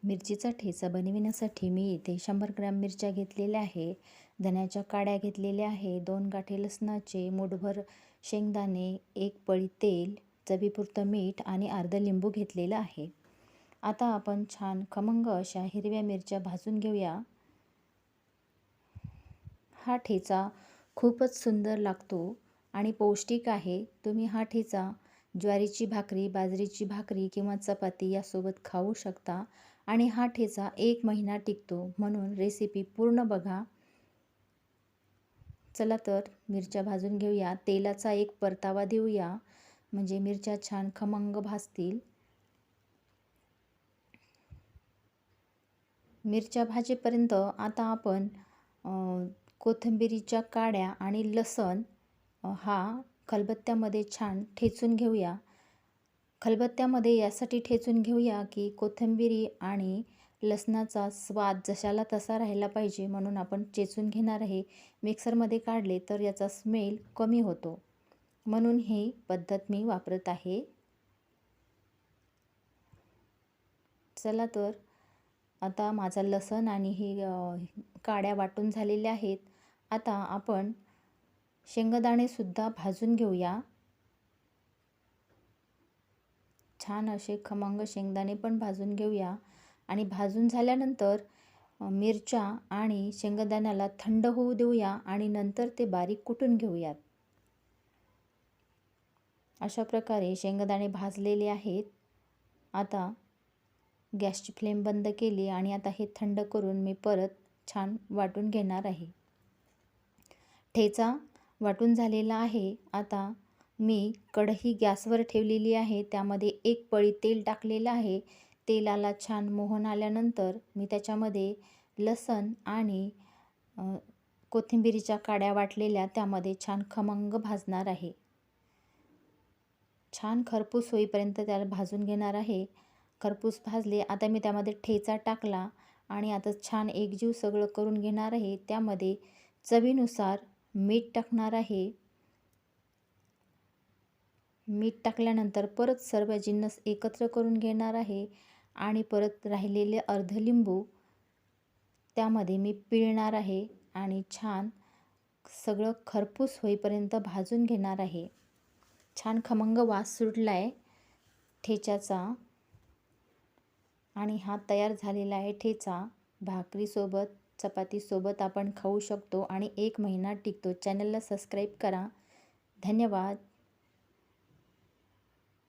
मिरचीचा ठेचा बनविण्यासाठी मी इथे 100 ग्रॅम मिरच्या घेतलेल्या आहे, धण्याच्या काड्या घेतलेल्या आहे, 2 गाठी लसणाचे, मूठभर शेंगदाणे, 1 पळी तेल, चवीपुरतं मीठ आणि अर्धा लिंबू घेतलेला आहे. आता आपण छान खमंग अशा हिरव्या मिरच्या भाजून घेऊया. हा ठेचा खूपच सुंदर लागतो आणि पौष्टिक आहे. तुम्ही हा ठेचा ज्वारीची भाकरी, बाजरीची भाकरी किंवा चपाती यासोबत खाऊ शकता आणि हा ठेचा 1 महिना टिकतो, म्हणून रेसिपी पूर्ण बघा. चला तर मिरच्या भाजून घेऊया. तेलाचा एक परतावा देऊया, म्हणजे मिरच्या छान खमंग भाजतील. मिरच्या भाजेपर्यंत आता आपण कोथिंबिरीच्या काड्या आणि लसण हा खलबत्त्यामध्ये छान ठेचून घेऊया. खलबत्त्यामध्ये यासाठी ठेचून घेऊया की कोथिंबिरी आणि लसणाचा स्वाद जशाला तसा राहायला पाहिजे, म्हणून आपण चेचून घेणार आहे. मिक्सरमध्ये काढले तर याचा स्मेल कमी होतो, म्हणून ही पद्धत मी वापरत आहे. चला तर आता माझा लसण आणि ही काड्या वाटून झालेल्या आहेत. आता आपण शेंगदाणेसुद्धा भाजून घेऊया. छान असे खमंग शेंगदाणे पण भाजून घेऊया आणि भाजून झाल्यानंतर मिरच्या आणि शेंगदाण्याला थंड होऊ देऊया आणि नंतर ते बारीक कुटून घेऊयात. अशा प्रकारे शेंगदाणे भाजलेले आहेत. आता गॅसची फ्लेम बंद केली आणि आता हे थंड करून मी परत छान वाटून घेणार आहे. ठेचा वाटून झालेला आहे. आता मी कढई गॅसवर ठेवलेली आहे, त्यामध्ये 1 पळी तेल टाकलेलं आहे. तेलाला छान मोहन आल्यानंतर मी त्याच्यामध्ये लसण आणि कोथिंबिरीच्या काड्या वाटलेल्या त्यामध्ये छान खमंग भाजणार आहे. छान खरपूस होईपर्यंत त्याला भाजून घेणार आहे. खरपूस भाजले. आता मी त्यामध्ये ठेचा टाकला आणि आता छान एकजीव सगळं करून घेणार आहे. त्यामध्ये चवीनुसार मीठ टाकणार आहे. मीठ टाकल्यानंतर परत सर्व जिन्नस एकत्र करून घेणार आहे आणि परत राहिलेले अर्ध लिंबू त्यामध्ये मी पिळणार आहे आणि छान सगळं खरपूस होईपर्यंत भाजून घेणार आहे. छान खमंग वास सुटलाय ठेच्याचा आणि हा तयार झालेला आहे ठेचा. भाकरीसोबत, चपातीसोबत आपण खाऊ शकतो आणि 1 महिना टिकतो. चॅनलला सबस्क्राईब करा. धन्यवाद.